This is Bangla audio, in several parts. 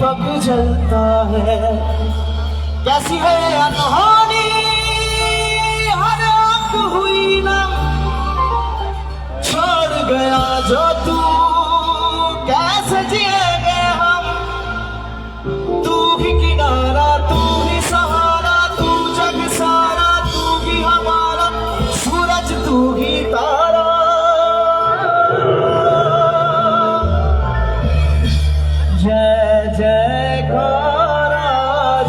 दीपक जलता है। कैसी है अनहोनी हर आंख हुई ना, छोड़ गया जो तू कैसे जिएंगे हम। तू ही किनारा तू ही सहारा, तू जग सारा तू ही हमारा, सूरज तू ही तारा। जय जयकारा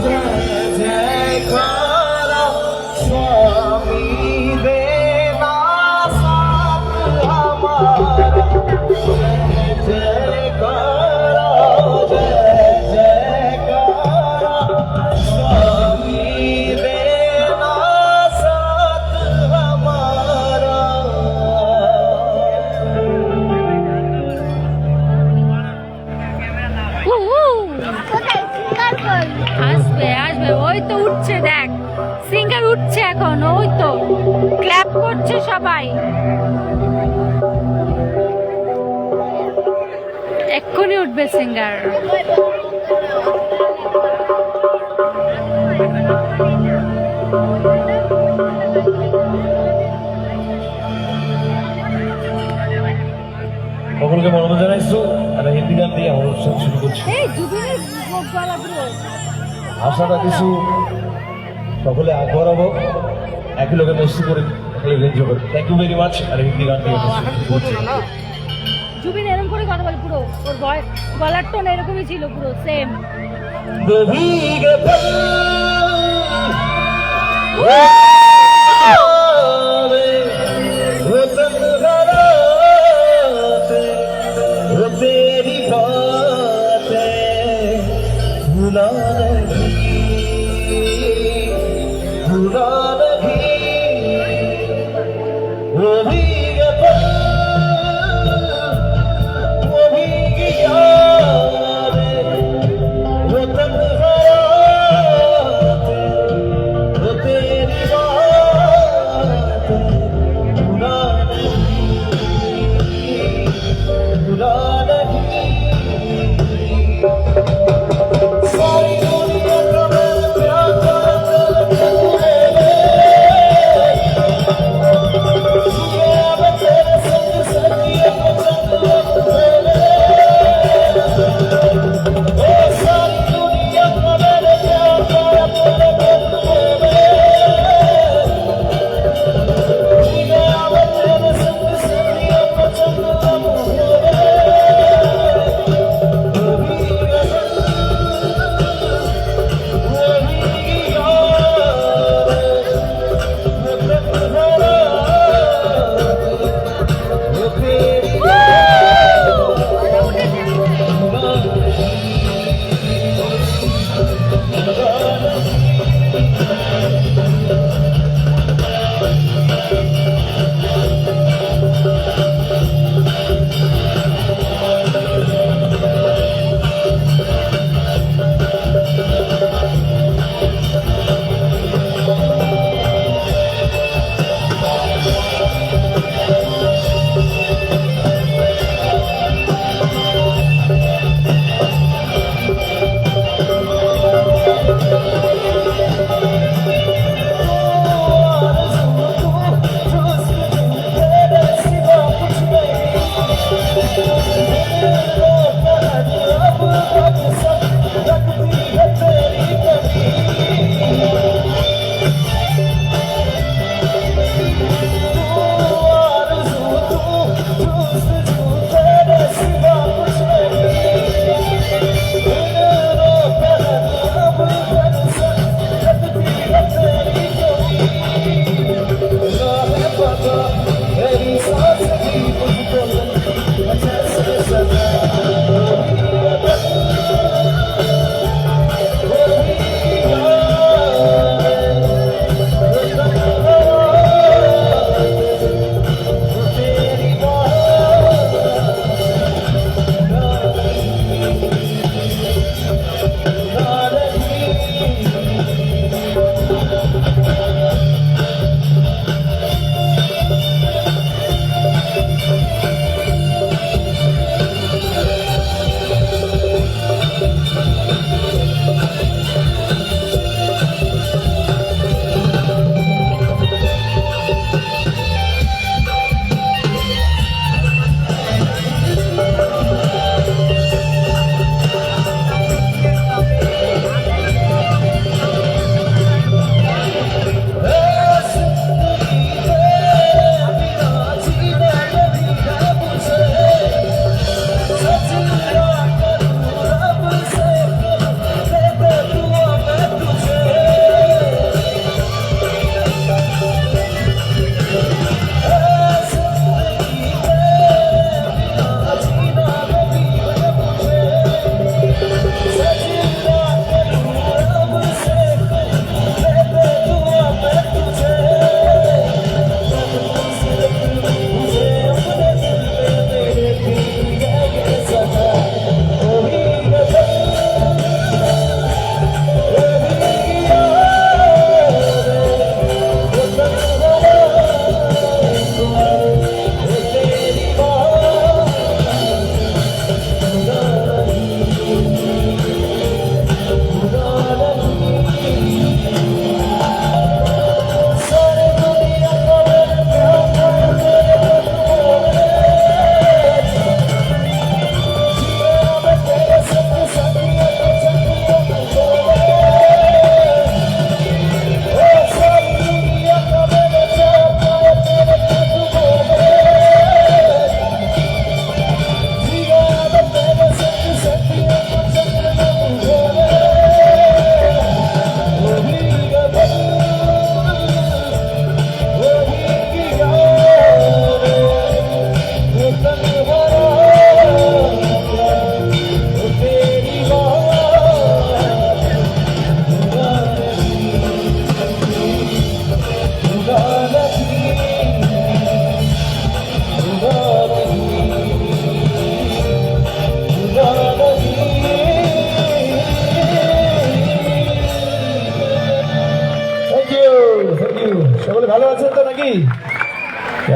जय जयकारा, स्वामी देना साथ हमारा। जय जयकारा जय जयकारा, स्वामी देना साथ हमारा। আসবে আসবে, ওই তো উঠছে, দেখ সিঙ্গার উঠছে এখন, ওই তো ক্ল্যাপ করছে সবাই। এক্ষুনি উঠবে সিঙ্গার। সকলকে মনোনয়ন জানাইছো। একটা হিন্দি গান দিয়ে আমার অনুষ্ঠান শুরু করছি। আশা রাখিছো সকলে আগবঢ় হব, একই লগে মস্তি করে এনজয় করবে। Thank you very much. আর হিন্দি গান দিয়ে জুবিন এরকম করে কথা বলে, পুরো ওর গলার টোন এরকমই ছিল, পুরো সেম। तेरी बातें भुला नहीं, वो भी वो भी यादें, वो तन्हाइयां, वो तेरी बातें भुला नहीं। सारी दुनिया का मैं प्यार करता मैं तेरे संग सजिया सारी दुनिया का मैंने प्यार करता तेरे संग सजिया पसंद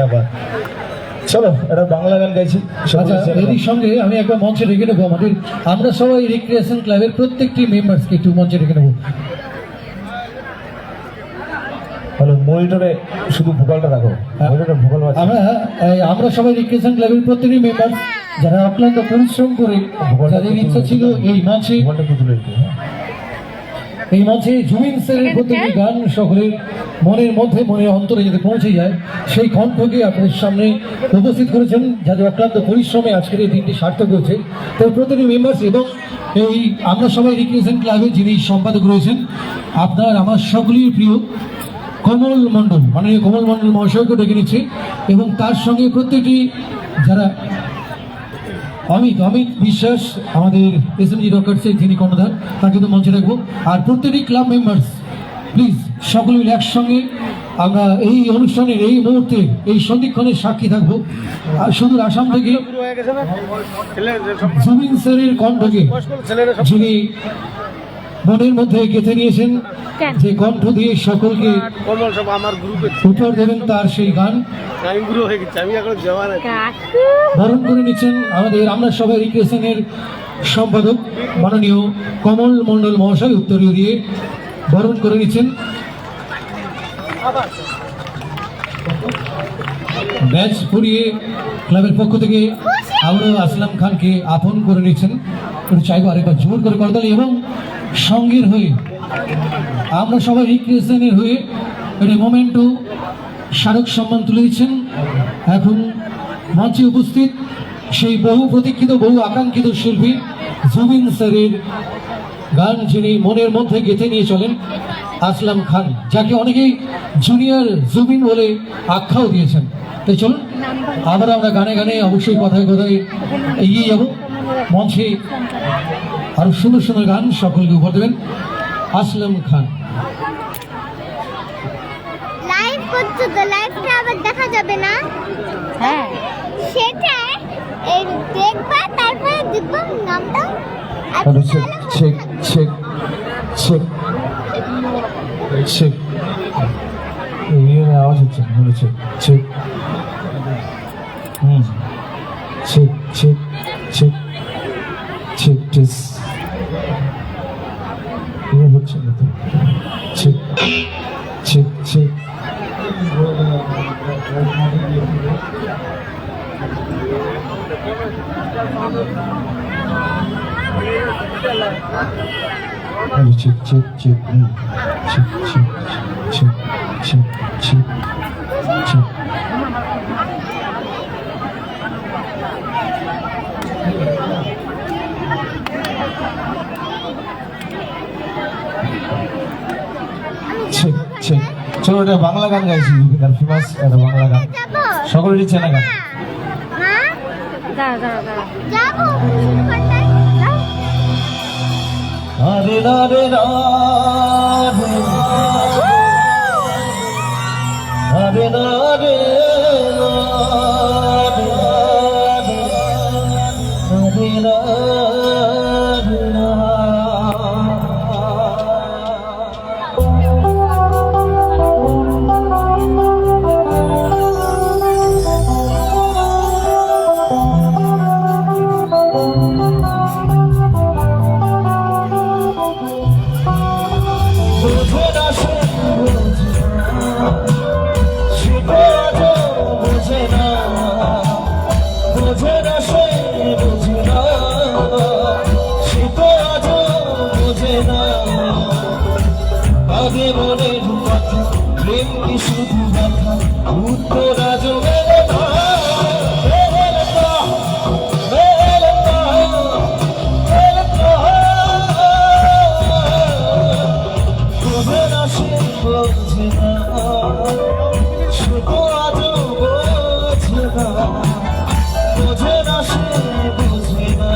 क्या बात চলো এটা বাংলা গান গাইছি আচ্ছা এরই সঙ্গে আমি একবার মঞ্চে রেখে নেবো আমাদের আমরা সবাই রিক্রিয়েশন ক্লাবের প্রত্যেকটি মেম্বার্সকে একটু মঞ্চে রেখে নেবো। হ্যালো মনিটরে শুধু ভোকালটা রাখো মনিটরে ভোকাল বাজছে আমরা সবাই রিক্রিয়েশন ক্লাবের প্রত্যেকটি মেম্বার যারা অক্লান্ত পরিশ্রম করে যাদের ইচ্ছা ছিল ভোকালটা একটু তুলে দিতে এই মঞ্চে জুবিন স্যারের প্রত্যেকটি গান সকলের মনের মধ্যে মনের অন্তরে যাতে পৌঁছে যায় সেই কণ্ঠকে আপনাদের সামনে উপস্থিত করেছেন যাদের অক্লান্ত পরিশ্রমে আজকের এই দিনটি সার্থক হয়েছে। তো প্রতিটি মেম্বার্স এবং এই আমরা সবাই রিক্রিয়েশন ক্লাবে যিনি সম্পাদক রয়েছেন আপনার আমার সকলের প্রিয় কমল মণ্ডল মাননীয় কমল মণ্ডল মহাশয়কে ডেকে নিচ্ছি এবং তার সঙ্গে প্রত্যেকটি যারা অমিত বিশ্বাস আমাদের এসএমজি রকার্সের যিনি কর্ণধার তাকে তো মঞ্চে রাখবো। আর প্রত্যেকটি ক্লাব মেম্বার্স প্লিজ সকলে মিলে একসঙ্গে আমরা এই অনুষ্ঠানের এই মুহূর্তে এই সন্ধিক্ষণের সাক্ষী থাকবো। আর সুদূর আসাম থেকে জুবিন স্যারের কণ্ঠকে যিনি মনের মধ্যে গেঁথে নিয়েছেন যে কণ্ঠ দিয়ে সকলকে উপহার দেবেন তার সেই গান বরণ করে নিচ্ছেন আমাদের আমরা সবাই রিক্রিয়েশনের সম্পাদক মাননীয় কমল মণ্ডল মহাশয় উত্তরীয় দিয়ে বরণ করে নিচ্ছেন। ব্যাচ ফুরিয়ে ক্লাবের পক্ষ থেকে আবারও আসলাম খানকে আপন করে নিচ্ছেন। চাইবো আরেকবার জোর করে করতালি এবং সঙ্গের হয়ে আমরা সবাই রিক্রিয়েশনের হয়ে একটি মোমেন্টও স্মারক সম্মান তুলে দিচ্ছেন। এখন মঞ্চে উপস্থিত সেই বহু প্রতীক্ষিত বহু আকাঙ্ক্ষিত শিল্পী জুবিন স্যারের গান যিনি মনের মধ্যে গেঁথে নিয়ে চলেন আসলাম খান, যাকে অনেকেই জুনিয়র জুবিন বলে আখ্যাও দিয়েছেন। তাই চলুন আবার আমরা গানে গানে অবশ্যই কথায় কথায় এগিয়ে যাব। মঞ্চে আরো সুন্দর সুন্দর গান সকলকে উপহার দেবেন আসলাম খান। লাইভ করছো তো, লাইভটা আবার দেখা যাবে না? হ্যাঁ সেটা এই দেখবা তারপরে দিব নামটা। Hello check check check check check এই আওয়াজ হচ্ছে hello check check check check check check test এই হচ্ছে না তো check check check hello check check check check check check check check check check check চলো এটা বাংলা গান গাইছি ফেমাস একটা বাংলা গান যাবো সকলেরই চেনা গান হ্যাঁ দাঁড়া যাবো কোথায় যাও আরে না রে না আরে না রে আগে মনের কথা প্রেম কি শুধু ব্যথা উত্তর আজ মেলে না বোঝে না সে বোঝে না শুধু আজ বোঝে না বোঝে না সে বোঝে না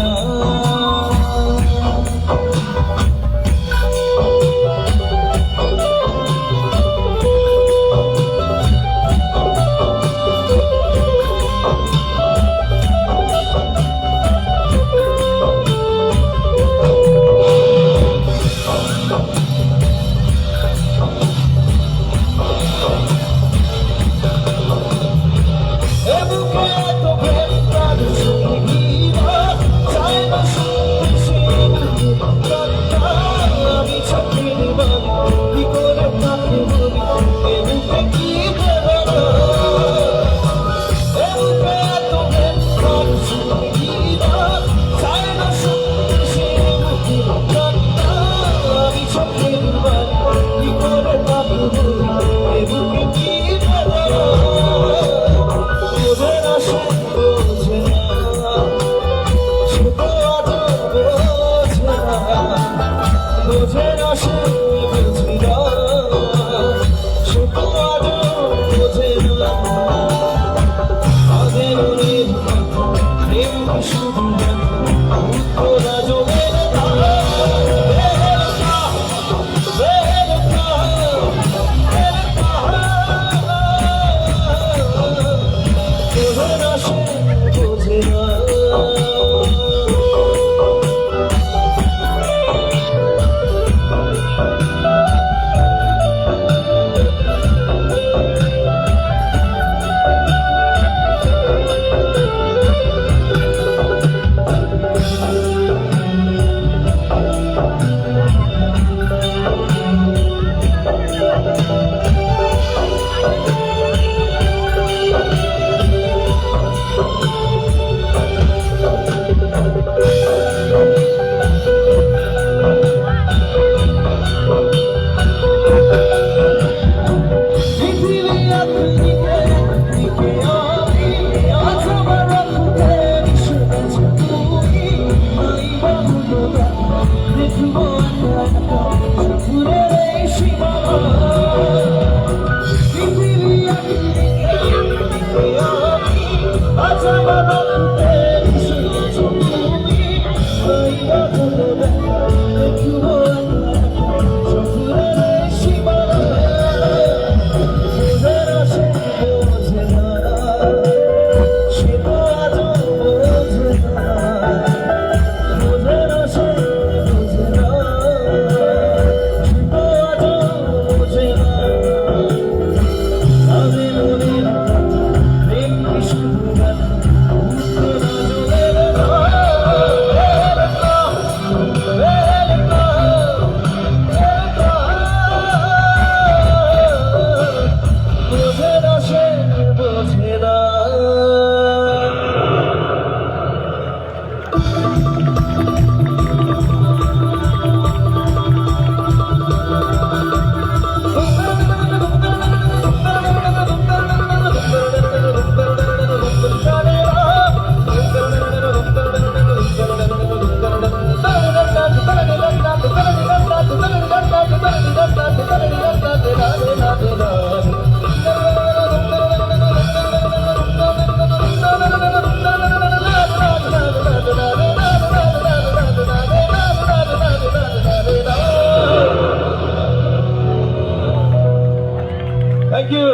Thank you.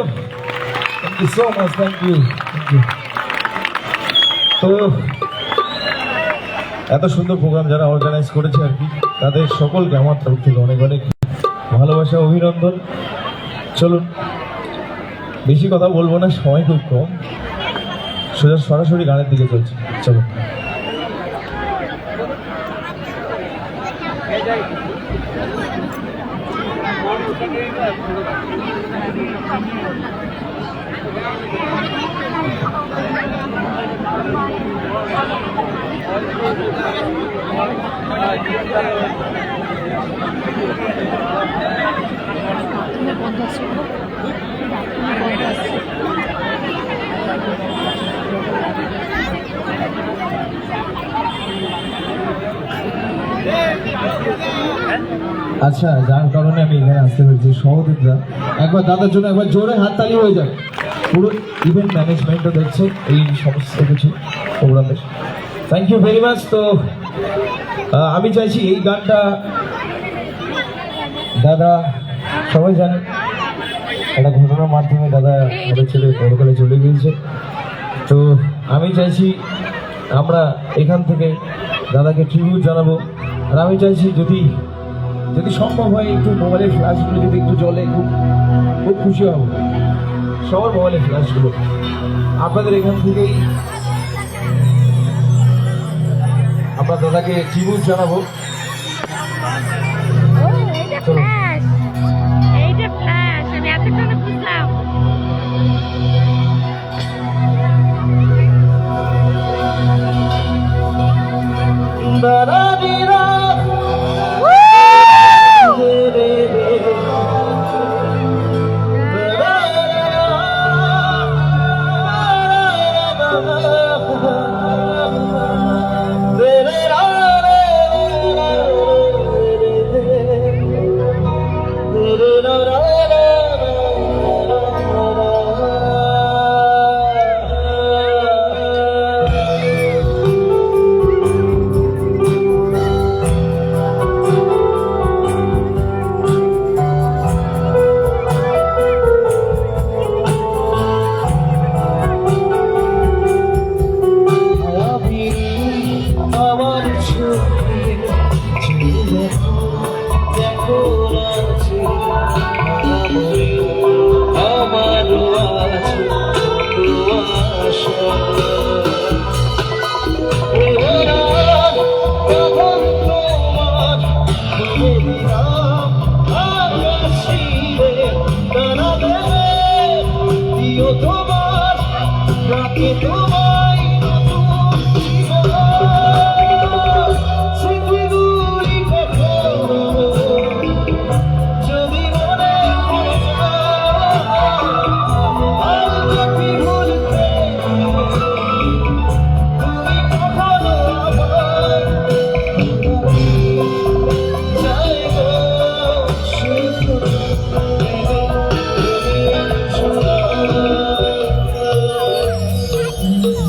Thank you so much. Thank you. Thank you. তো এত সুন্দর প্রোগ্রাম যারা অর্গানাইজ করেছে আর কি তাদের সকলকে আমার তরফ থেকে অনেক অনেক ভালোবাসা অভিনন্দন। চলুন বেশি কথা বলবো না, সময় খুব কম, সোজা সরাসরি গানের দিকে চলছে। চলুন। আচ্ছা, যার কারণে আমি এখানে আসতে পেরেছি, সহযোগিতা একবার দাদার জন্য একবার জোরে হাততালি হয়ে যাক। পুরো ইভেন্ট ম্যানেজমেন্টও দেখছে এই সমস্ত কিছু প্রোগ্রামের। Thank you very much. তো আমি চাইছি এই গানটা দাদা সবাই জানে একটা ঘটনার মাধ্যমে দাদা আমাদের ছেলে পরকালে চলে গিয়েছে। তো আমি চাইছি আমরা এখান থেকে দাদাকে ট্রিবিউট জানাবো। আর আমি চাইছি যদি যদি সম্ভব হয় একটু মোবাইলের ফ্ল্যাশগুলো যদি একটু জ্বলে খুব খুব খুশি হব। সবার মোবাইলে ফ্ল্যাশগুলো আপনাদের এখান থেকেই আমরা দাদাকে ট্রিবিউট জানাবো। ও এইটা ফ্ল্যাশ, এইটা ফ্ল্যাশ, আমি এতক্ষণে বুঝলাম। আমার চোখে দেখো আছে আমার আছে আশা কখন তোমার বলে দিলাম আকাশিরে তারা দেবে দিও তোমার ডাকে তোমায় নতুন জীবন স্মৃতিগুলি কখনো যদি মনে পড়ে যায় আর যদি ভুলতে তুমি কখনো আমার চাইবো শুধু তুমি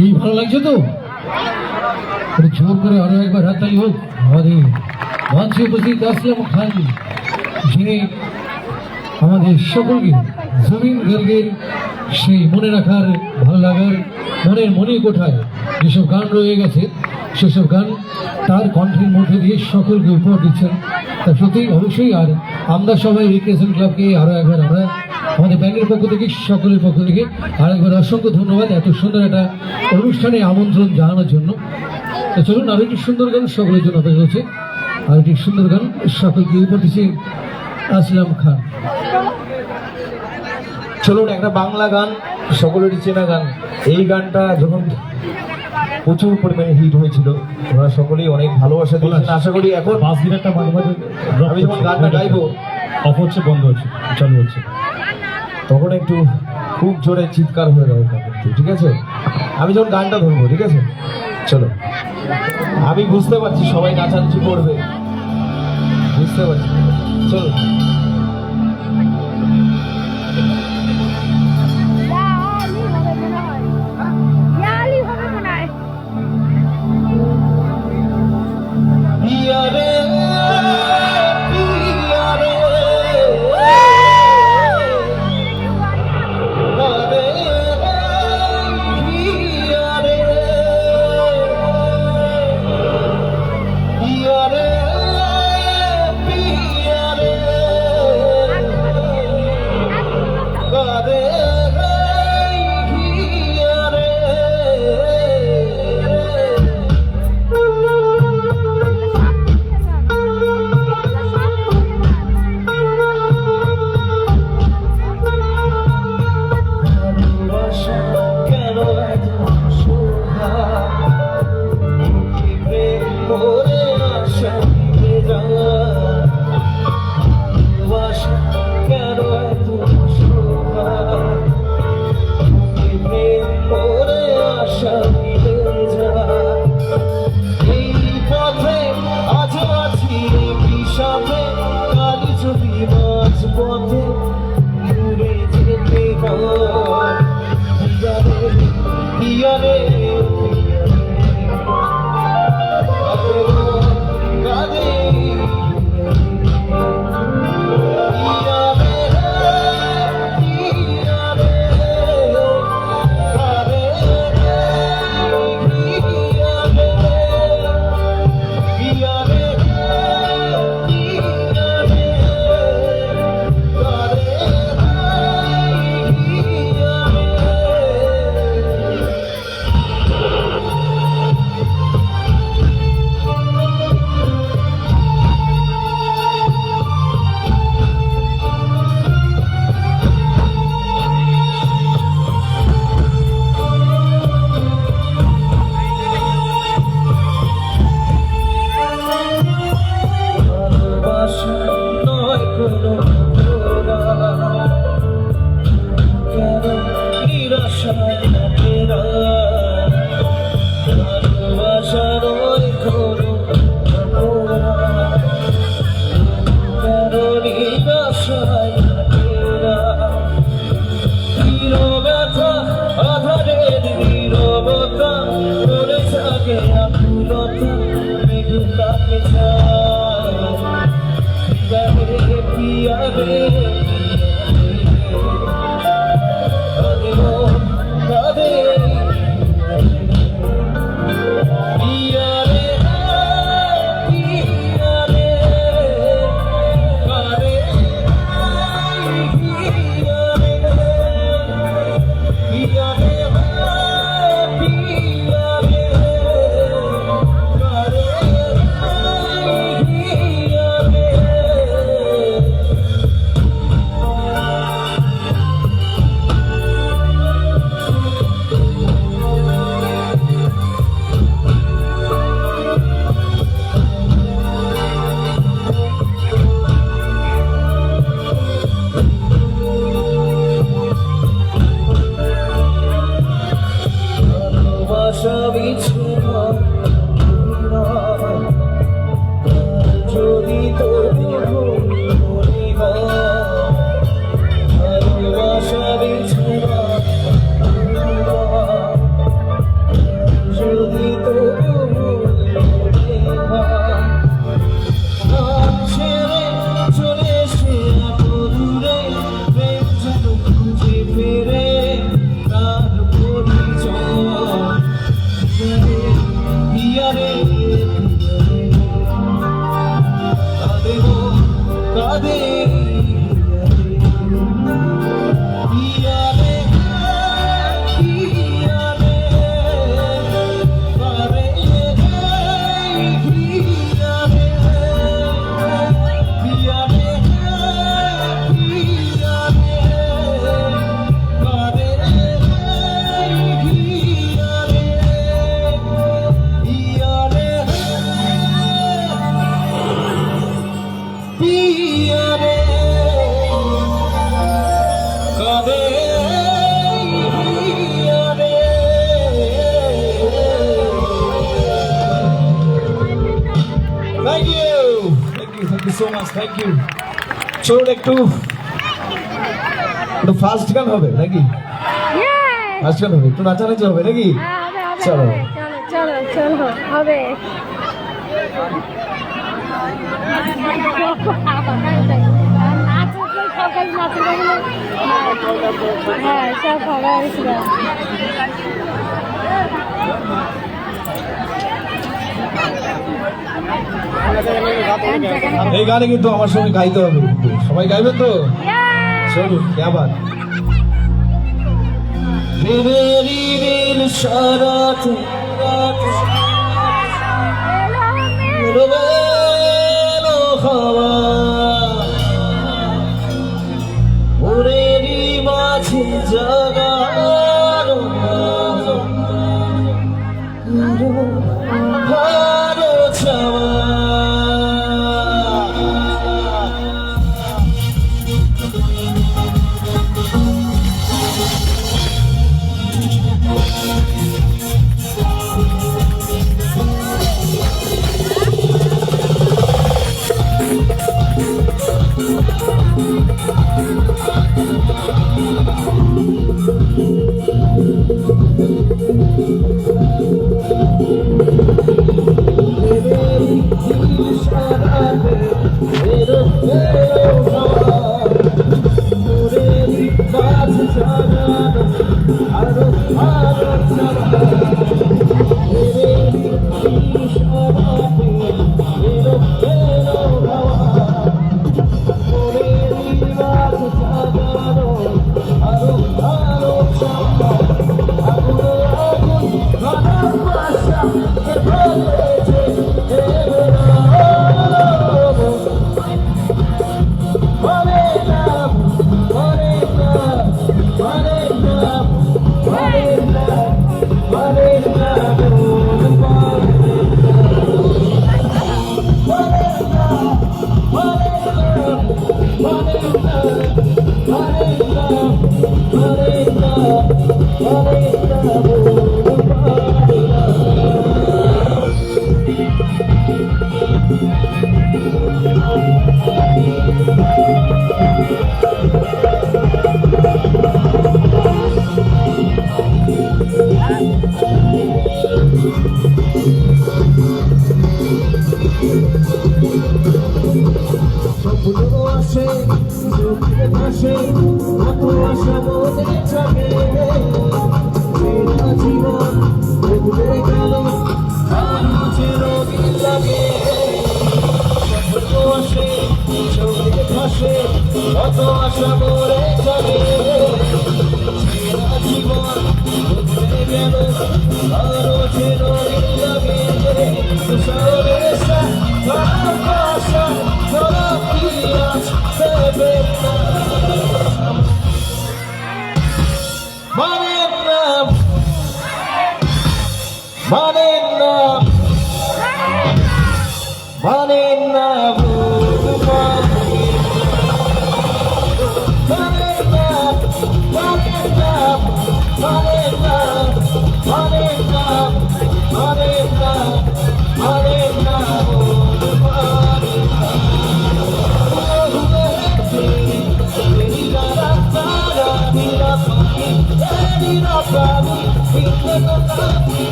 কি ভালো লাগছে তো? একটু জোর করে আরো একবার হাততালি হোক আমাদের মঞ্চে উপস্থিত আসলাম খান, যিনি আমাদের সকলকে জমিন গার্গের সেই মনে রাখার, ভালো লাগার, মনে কোঠায় যেসব গান রয়ে গেছে সেসব গান তার কণ্ঠের মধ্যে দিয়ে সকলকে উপহার দিচ্ছেন। তা সত্যি অবশ্যই। আর আমরা সবাই রিক্রিয়েশন ক্লাবকে আরও একবার আমরা আমাদের ব্যাংকের পক্ষ থেকে, সকলের পক্ষ থেকে আর একবার অসংখ্য ধন্যবাদ এত সুন্দর একটা অনুষ্ঠানে আমন্ত্রণ জানানোর জন্য। তো চলুন আরও একটি সুন্দর গান সকলের জন্য অপেক্ষা হচ্ছে। আর একটি সুন্দর গান সকলকে উপহার দিচ্ছে আসলাম খান। চলুন একটা বাংলা গান, সকলেরই চেনা গান। এই গানটা যখন প্রচুর পরিমাণে হিট হয়েছিল, ওরা সকলেই অনেক ভালোবাসা দিয়েছেন। আশা করি এখন বাস গিটারটা মাঝে মাঝে আমি যখন গানটা গাইবো, অফ হচ্ছে, বন্ধ হচ্ছে, চালু হচ্ছে, তখন একটু খুব জোরে চিৎকার হয়ে যাবে কিন্তু, ঠিক আছে? আমি যখন গানটা ধরবো, ঠিক আছে? চলো, আমি বুঝতে পারছি সবাই নাচানাচি করবে, বুঝতে পারছি। চলো। কাঁদে হিয়া রে হিয়া রে কাঁদে হিয়া রে হিয়া রে হিয়া রে কাঁদে হিয়া রে হিয়া রে পিয়া রে কাঁদে হিয়া রে। Thank you so much, thank you. চলুন একটু ফাস্ট গান হবে নাকি? Yes! ফাস্ট গান হবে, একটু নাচানাচি হবে নাকি? হ্যাঁ, হবে, হবে, চলো। হবে। চলো, চলো, চলো, হবে। নাচ হচ্ছে, সকাল নাচের ওগুলো। হ্যাঁ, সব ফাঁকা হয়েছিল। এই গানে কিন্তু আমার সঙ্গে গাইতে হবে কিন্তু। সবাই গাইবে তো? Yes! চলুন क्या बात মেরি নীল শরৎ এলো হাওয়া ওরেরই মাঝে জাগার ভালো ছাওয়া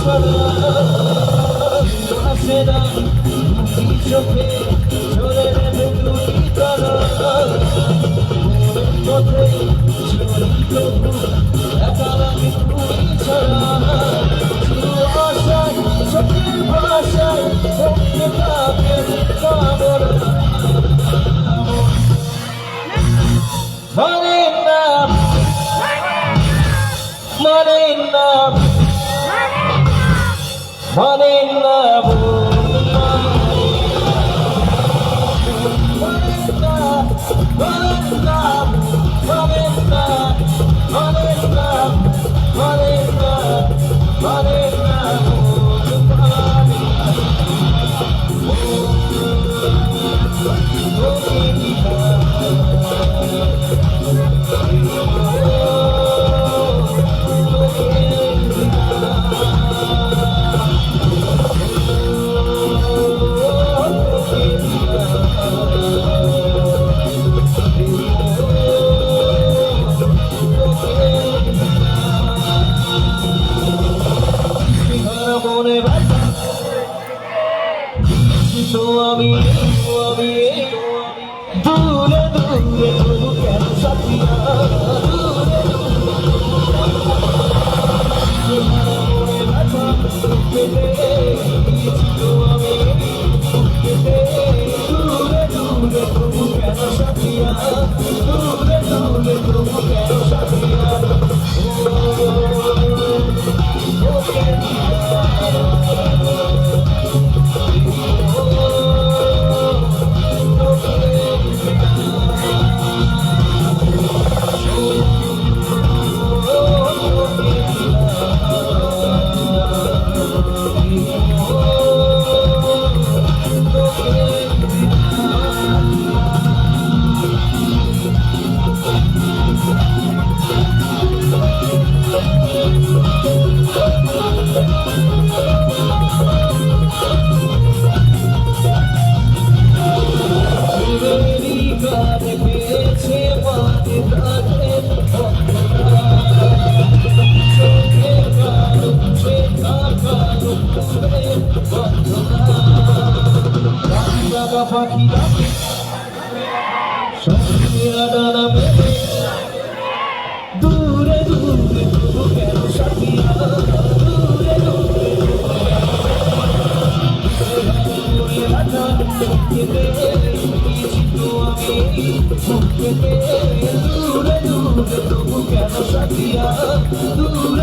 ছড়া আসে না দুটি চোখে ঝরে নেবে দুটি তারা পথে চলি তবু একা লাগে তুমি ছড়া শুধু আশায় চোখের ভাষায় চোখে থাকে কামড় মানে না মানে না মানে না মনে ব্যথা তো আমি দূরে দূরে তবু কেন সাথিয়া মনে ব্যথা পেতে তো আমি দূরে দূরে তবু কেন সাথিয়া দূরে দূরে তবু কেন সাথিয়া পাখিরা সঙ্গীরা ডানা মেলে দূরে দূরে তবু কেন সাথিয়া দূরে দূরে দূরে দূরে তবু কেন সাথিয়া দূরে